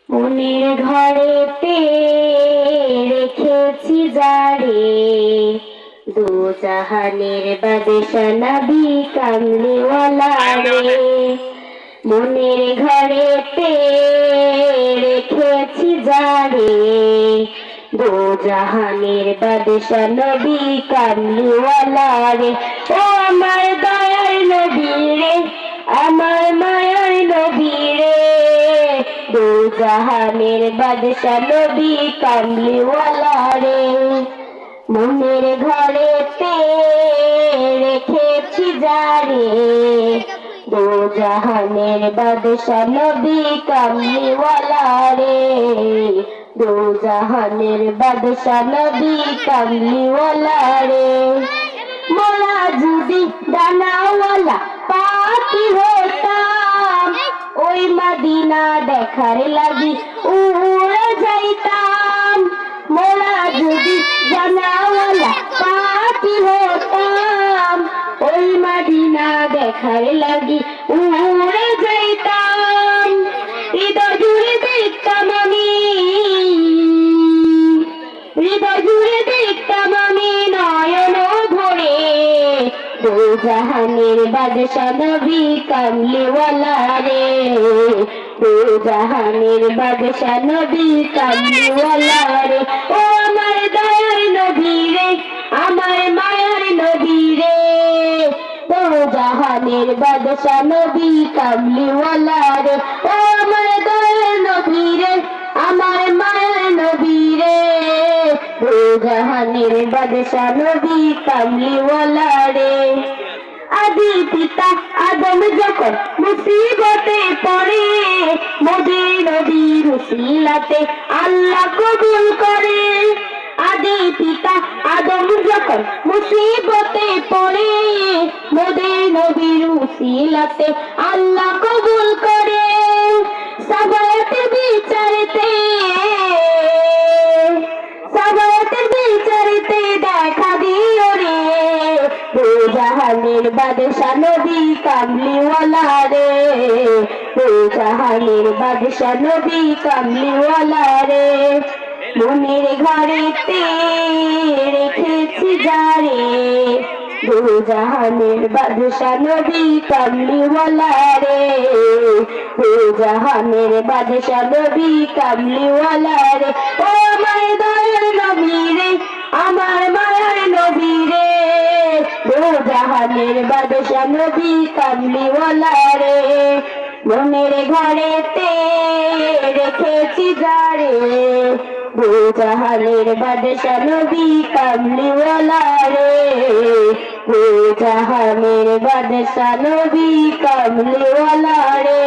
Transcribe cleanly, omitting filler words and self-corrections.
মনের ঘরেতে রেখেছি যারে, দু জাহানের বাদশা নবী কামলিওয়ালা রে। মনের ঘরেতে রেখেছি যারে, দু জাহানের বাদশা নবী কামলিওয়ালা রে। ও আমার দয়ার নবী রে, আমার মায়ার নবী রে, দু জাহানের বাদশা নবী কামলিওয়ালা রে। মনের ঘরেতে রেখেছি যারে, দু জাহানের বাদশা নবী কামলিওয়ালা রে, দু জাহানের বাদশা নবী কামলিওয়ালা রে। মোরা যদি ডানাওয়ালা পাখি হতাম, ওই মদিনা দেখার লাগি উড়ে যাইতাম। মোরা যদি ডানাওয়ালা পাখি হতাম, ওই মদিনা দেখার লাগি উড়ে যাইতাম। হৃদয় জুড়ে দেখতাম আমি, হৃদয় জুড়ে দেখতাম আমি নয়ন ভরে, দু জাহানের বাদশা নবী কামলিওয়ালা রে, দু জাহানের বাদশা নবী কামলিওয়ালা রে। ও আমার দয়ার নবী রে, আমার মায়ার নবী রে, দু জাহানের বাদশা নবী কামলিওয়ালা রে। ও আমার দয়ার নবী রে, আমার মায়ার নবী রে, দু জাহানের বাদশা নবী কামলিওয়ালা রে। আদি পিতা আদম যখন মুসিবতে পড়ে, মোদের নবীর উসিলাতে আল্লাহ কবুল করে। আদি পিতা আদম যখন মুসিবতে পড়ে, মোদের নবীর উসিলাতে আল্লাহ কবুল করে। সাবায়াতের বিচারেতে, সাবায়াতের বিচারেতে দেখা দিও রে, দু জাহানের বাদশা নবী কামলিওয়ালা রে, দু জাহানের বাদশা নবী কামলিওয়ালা রে। মনের ঘরেতে রেখেছি যারে, দু জাহানের বাদশা নবী কামলিওয়ালা রে, দু জাহানের বাদশা নবী কামলিওয়ালা রে। ও আমার দয়ার নবী রে, আমার মায়ার নবী রে, দু জাহানের বাদশা নবী কামলিওয়ালা রে। মনের ঘরেতে রেখেছি যারে, দু জাহানের বাদশা নবী কামলিওয়ালা রে, দু জাহানের বাদশা নবী কামলিওয়ালা রে।